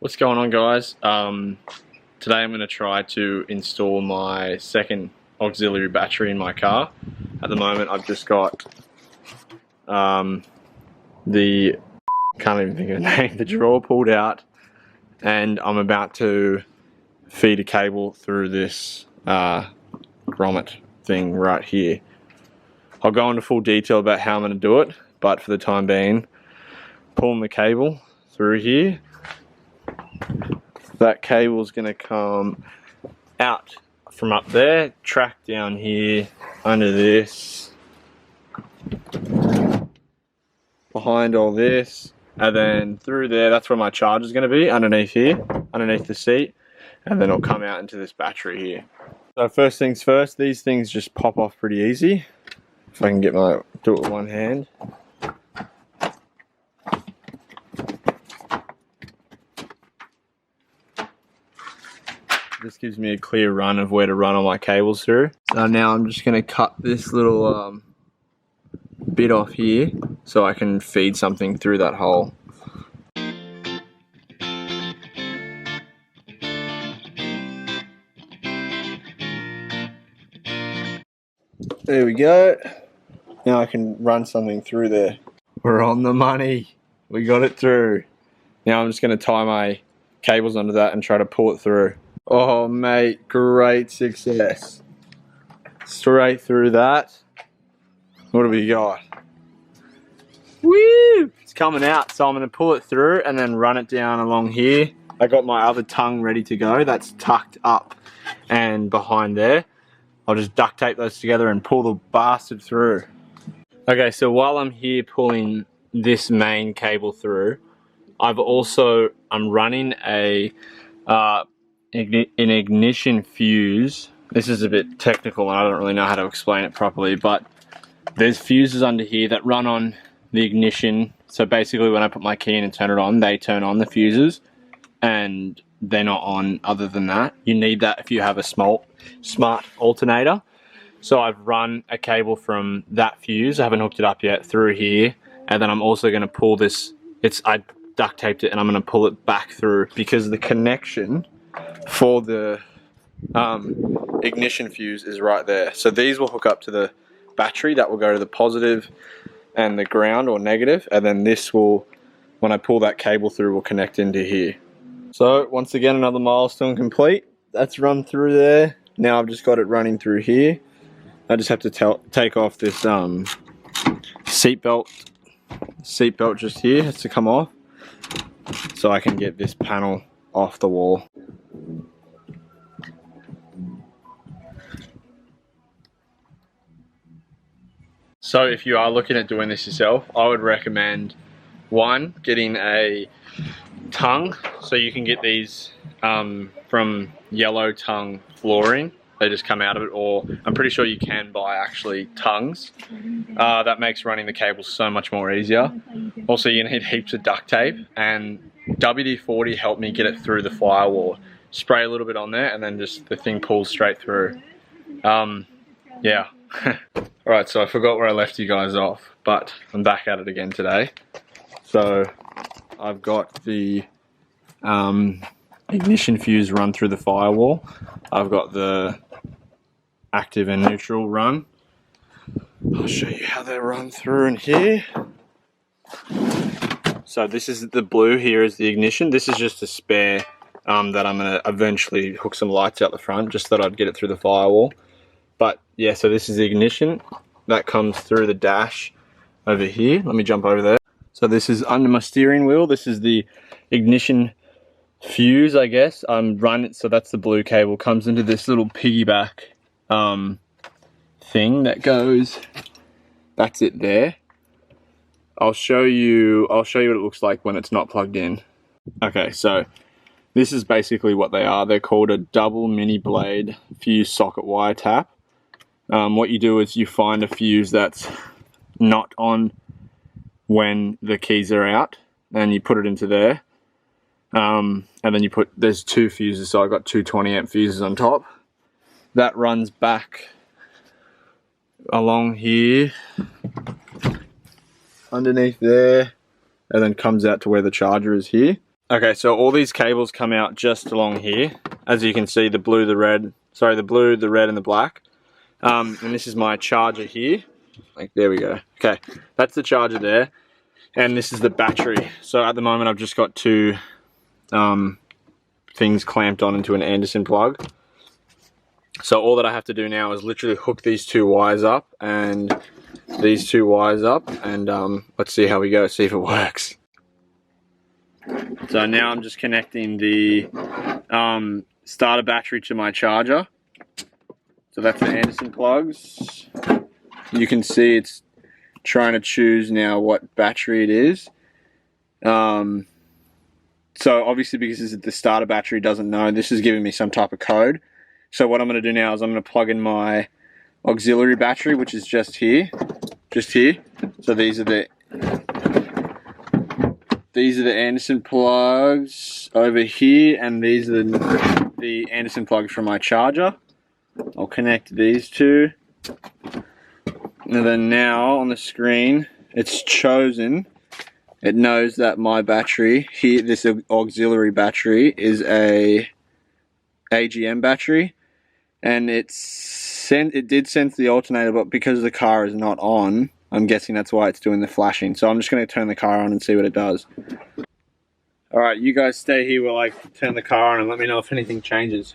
What's going on, guys? Today I'm going to try to install my second auxiliary battery in my car. At the moment I've just got can't even think of the name, the drawer pulled out, and I'm about to feed a cable through this grommet thing right here. I'll go into full detail about how I'm going to do it, but for the time being, pulling the cable through here. That cable is going to come out from up there, track down here, under this, behind all this, and then through there. That's where my charger is going to be, underneath here, underneath the seat, and then it'll come out into this battery here. So first things first, these things just pop off pretty easy. If I can do it with one hand. This gives me a clear run of where to run all my cables through. So now I'm just going to cut this little bit off here so I can feed something through that hole. There we go. Now I can run something through there. We're on the money. We got it through. Now I'm just going to tie my cables onto that and try to pull it through. Oh mate, great success. Straight through that. What do we got? Woo! It's coming out, so I'm going to pull it through and then run it down along here. I got my other tongue ready to go. That's tucked up and behind there. I'll just duct tape those together and pull the bastard through. Okay, so while I'm here pulling this main cable through, I'm running an ignition fuse. This is a bit technical and I don't really know how to explain it properly, but there's fuses under here that run on the ignition. So basically when I put my key in and turn it on, they turn on the fuses, and they're not on other than that. You need that if you have a smart alternator. So I've run a cable from that fuse, I haven't hooked it up yet, through here, and then I'm also going to pull this, I duct taped it and I'm going to pull it back through, because the connection for the ignition fuse is right there. So these will hook up to the battery, that will go to the positive and the ground or negative, and then this will, when I pull that cable through, will connect into here. So once again, another milestone complete. That's run through there. Now I've just got it running through here. I just have to take off this seat belt just here, has to come off, so I can get this panel off the wall. So if you are looking at doing this yourself, I would recommend, one, getting a tongue. So you can get these from Yellow Tongue Flooring. They just come out of it, or I'm pretty sure you can buy actually tongues. That makes running the cables so much more easier. Also, you need heaps of duct tape, and WD-40 helped me get it through the firewall. Spray a little bit on there and then just the thing pulls straight through. Yeah. Alright, so I forgot where I left you guys off, but I'm back at it again today. So I've got the ignition fuse run through the firewall. I've got the active and neutral run. I'll show you how they run through in here. So this is the blue here is the ignition. This is just a spare that I'm going to eventually hook some lights out the front, just that I'd get it through the firewall. But yeah, so this is the ignition. That comes through the dash over here. Let me jump over there. So this is under my steering wheel. This is the ignition fuse, I guess. I'm running, so that's the blue cable, comes into this little piggyback thing that goes, that's it there. I'll show you what it looks like when it's not plugged in. Okay, so this is basically what they are. They're called a double mini blade fuse socket wire tap. What you do is you find a fuse that's not on when the keys are out, and you put it into there. And then there's two fuses, so I've got two 20 amp fuses on top. That runs back along here, underneath there, and then comes out to where the charger is here. Okay, so all these cables come out just along here. As you can see, the blue, the red, sorry, the blue, the red, and the black. And this is my charger here. Like, there we go. Okay, that's the charger there. And this is the battery. So at the moment, I've just got two things clamped on into an Anderson plug. So all that I have to do now is literally hook these two wires up and these two wires up, and let's see how we go, see if it works. So now I'm just connecting the starter battery to my charger. So that's the Anderson plugs. You can see it's trying to choose now what battery it is. So obviously, because this is the starter battery, doesn't know, this is giving me some type of code. So what I'm going to do now is I'm going to plug in my auxiliary battery, which is just here. So these are the Anderson plugs over here, and these are the Anderson plugs from my charger. I'll connect these two. And then now on the screen, it's chosen. It knows that my battery here, this auxiliary battery, is a AGM battery, and it did sense the alternator, but because the car is not on, I'm guessing that's why it's doing the flashing. So I'm just going to turn the car on and see what it does. Alright, you guys stay here while I turn the car on and let me know if anything changes.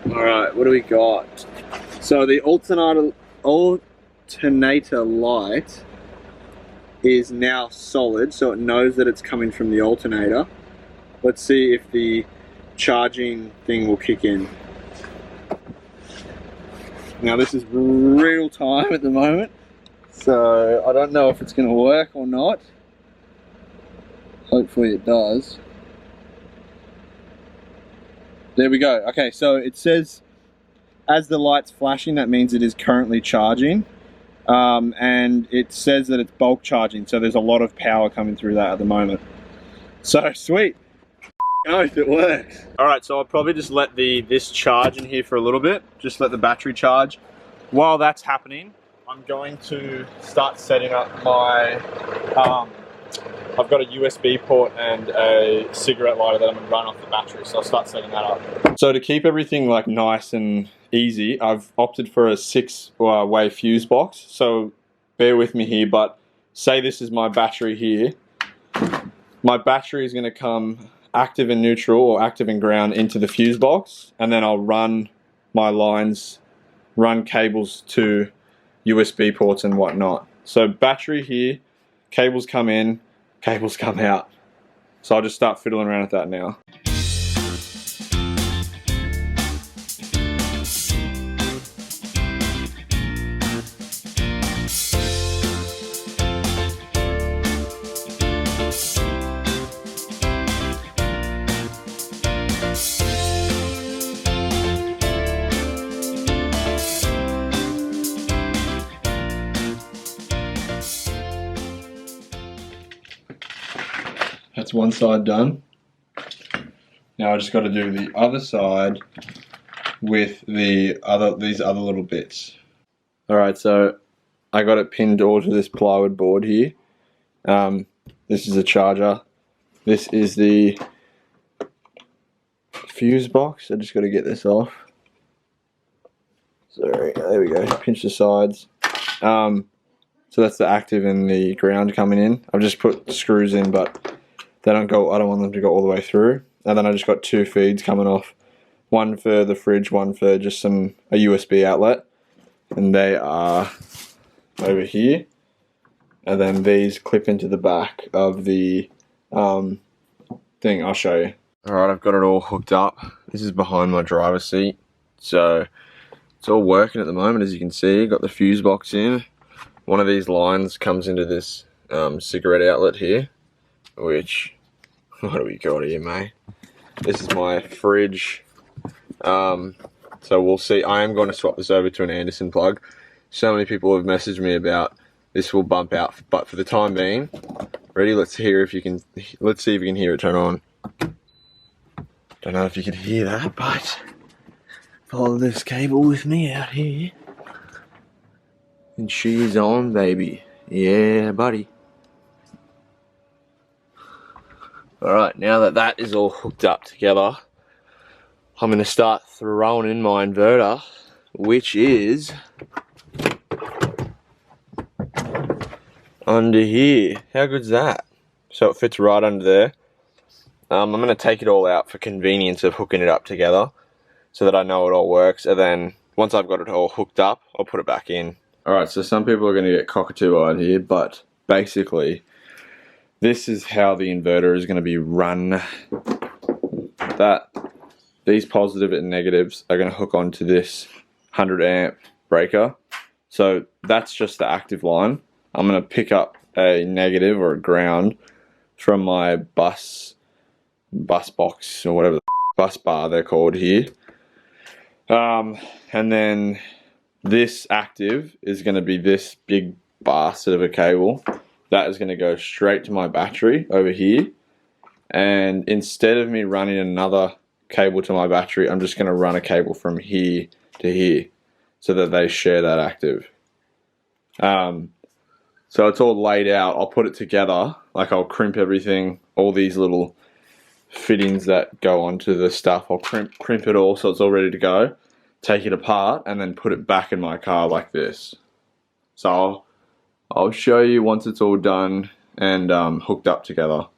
Alright, what do we got? So the alternator light is now solid, so it knows that it's coming from the alternator. Let's see if the charging thing will kick in. Now this is real time at the moment, so I don't know if it's going to work or not. Hopefully it does. There we go. Okay, so it says as the light's flashing, that means it is currently charging. And it says that it's bulk charging, so there's a lot of power coming through that at the moment. So sweet. Oh, if it works. Alright, so I'll probably just let this charge in here for a little bit. Just let the battery charge. While that's happening, I'm going to start setting up my I've got a USB port and a cigarette lighter that I'm going to run off the battery, so I'll start setting that up. So to keep everything like nice and easy, I've opted for a 6-way fuse box. So bear with me here, but say this is my battery here. My battery is going to come active and neutral, or active and ground, into the fuse box, and then I'll run my lines, run cables to USB ports and whatnot. So battery here, cables come in, cables come out. So I'll just start fiddling around with that now. That's one side done. Now I just got to do the other side with these other little bits. Alright, so I got it pinned onto this plywood board here. This is a charger. This is the fuse box. I just got to get this off. Sorry, there we go. Pinch the sides. So that's the active and the ground coming in. I've just put screws in, but they don't go. I don't want them to go all the way through. And then I just got two feeds coming off. One for the fridge, one for just a USB outlet. And they are over here. And then these clip into the back of the thing. I'll show you. Alright, I've got it all hooked up. This is behind my driver's seat. So it's all working at the moment, as you can see. Got the fuse box in. One of these lines comes into this cigarette outlet here. Which, what do we got here, mate? This is my fridge. So we'll see. I am going to swap this over to an Anderson plug. So many people have messaged me about this will bump out, but for the time being, ready? Let's hear if you can. Let's see if you can hear it turn on. Don't know if you can hear that, but follow this cable with me out here. And she's on, baby. Yeah, buddy. Alright, now that that is all hooked up together, I'm going to start throwing in my inverter, which is under here. How good's that? So it fits right under there. I'm going to take it all out for convenience of hooking it up together so that I know it all works, and then once I've got it all hooked up, I'll put it back in. Alright, so some people are going to get cockatoo-eyed here, but basically this is how the inverter is going to be run. These positive and negatives are going to hook onto this 100 amp breaker. So that's just the active line. I'm going to pick up a negative or a ground from my bus box or whatever, bus bar they're called here. And then this active is going to be this big bastard of a cable. That is going to go straight to my battery over here. And instead of me running another cable to my battery, I'm just going to run a cable from here to here so that they share that active. So it's all laid out. I'll put it together, like I'll crimp everything, all these little fittings that go onto the stuff. I'll crimp it all so it's all ready to go, take it apart, and then put it back in my car like this. So I'll show you once it's all done and hooked up together.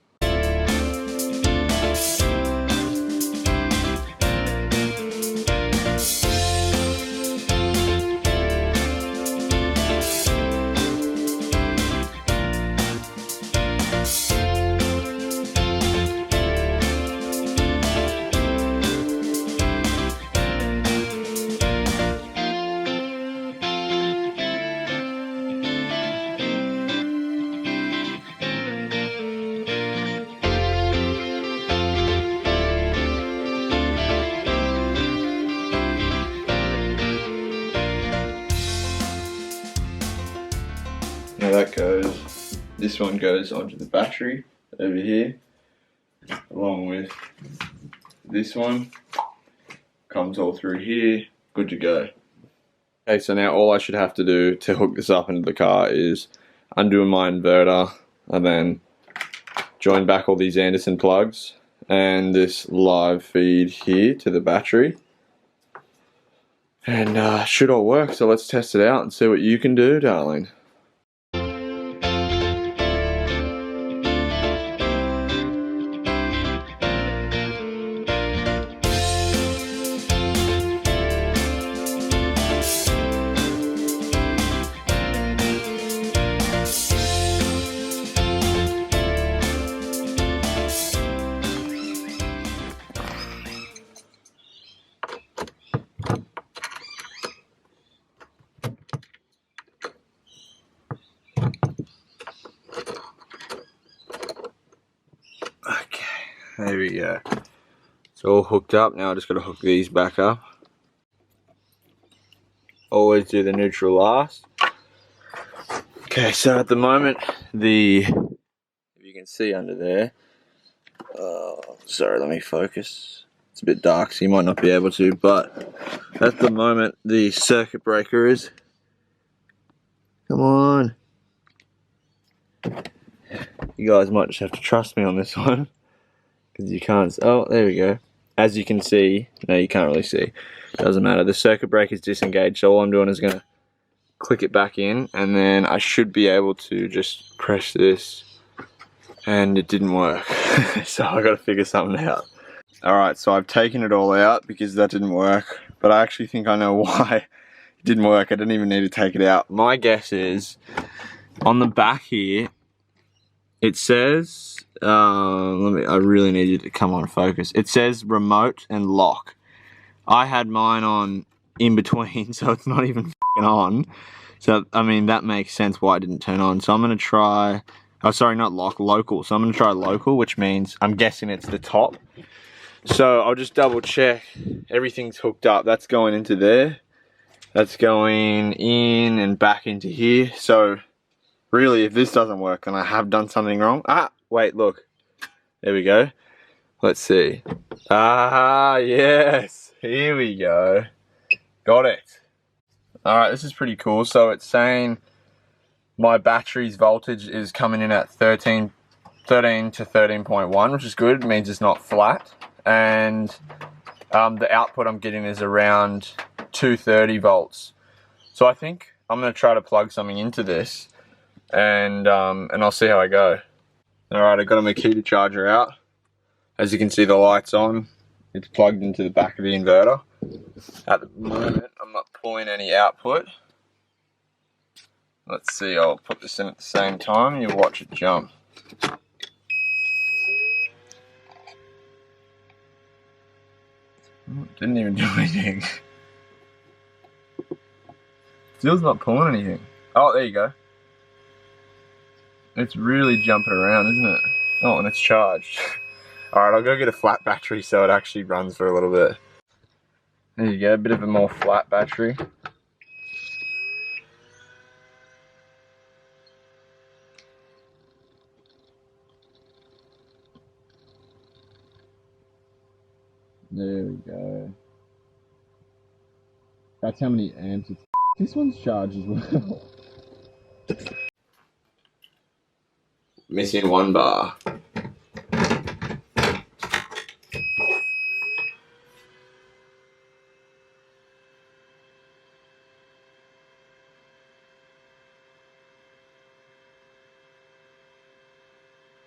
Now that goes, this one goes onto the battery over here, along with this one, comes all through here, good to go. Okay, so now all I should have to do to hook this up into the car is undo my inverter and then join back all these Anderson plugs and this live feed here to the battery. And should all work, so let's test it out and see what you can do, darling. There we go. It's all hooked up. Now I just got to hook these back up. Always do the neutral last. Okay, so at the moment, if you can see under there, sorry, let me focus. It's a bit dark, so you might not be able to, but at the moment, the circuit breaker is. Come on. You guys might just have to trust me on this one. Because you can't, oh, there we go. As you can see, no, you can't really see. Doesn't matter. The circuit breaker is disengaged, so all I'm doing is going to click it back in, and then I should be able to just press this, and it didn't work. So I got to figure something out. Alright, so I've taken it all out because that didn't work, but I actually think I know why it didn't work. I didn't even need to take it out. My guess is, on the back here, it says, I really need you to come on focus. It says remote and lock. I had mine on in between, so it's not even on. So, I mean, that makes sense why it didn't turn on. So I'm going to try, oh, sorry, not lock, local. So I'm going to try local, which means I'm guessing it's the top. So I'll just double check. Everything's hooked up. That's going into there. That's going in and back into here. So really, if this doesn't work, then I have done something wrong. Ah, wait, look. There we go. Let's see. Ah, yes. Here we go. Got it. Alright, this is pretty cool. So it's saying my battery's voltage is coming in at 13 to 13.1, which is good. It means it's not flat. And the output I'm getting is around 230 volts. So I think I'm going to try to plug something into this, and I'll see how I go. Alright, I've got my MMPT Charger out. As you can see, the light's on. It's plugged into the back of the inverter. At the moment, I'm not pulling any output. Let's see, I'll put this in at the same time and you'll watch it jump. Didn't even do anything. Still's not pulling anything. Oh, there you go. It's really jumping around, isn't it? Oh, and it's charged. Alright, I'll go get a flat battery so it actually runs for a little bit. There you go, a bit of a more flat battery. There we go. That's how many amps it's... This one's charged as well. Missing one bar.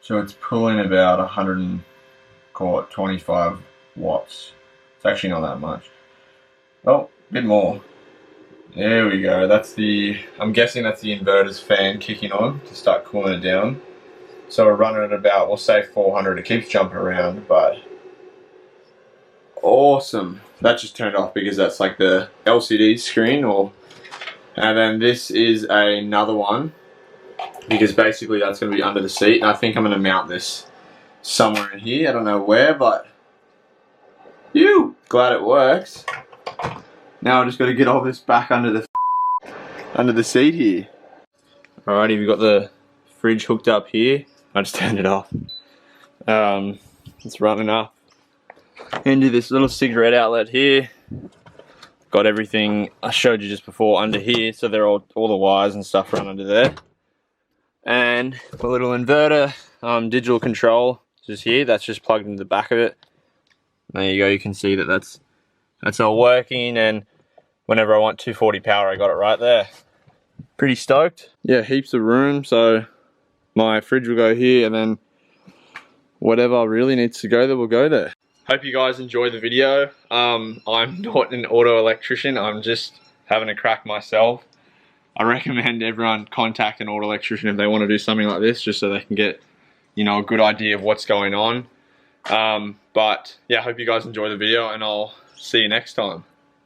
So it's pulling about 125 watts. It's actually not that much. Oh, a bit more. There we go. That's the, I'm guessing that's the inverter's fan kicking on to start cooling it down. So we're running at about, we'll say 400. It keeps jumping around, but awesome. That just turned off because that's like the LCD screen, and then this is another one because basically that's going to be under the seat. And I think I'm going to mount this somewhere in here. I don't know where, but glad it works. Now I just got to get all this back under the seat here. Alrighty, we've got the fridge hooked up here. I just turned it off. It's running up into this little cigarette outlet here. Got everything I showed you just before under here, so they're all the wires and stuff run under there. And the little inverter, digital control is here. That's just plugged into the back of it. There you go. You can see that that's all working, and whenever I want 240 power, I got it right there. Pretty stoked. Yeah, heaps of room, so my fridge will go here, and then whatever really needs to go there will go there. Hope you guys enjoyed the video. I'm not an auto electrician. I'm just having a crack myself. I recommend everyone contact an auto electrician if they want to do something like this, just so they can get, you know, a good idea of what's going on. But yeah, I hope you guys enjoy the video, and I'll see you next time.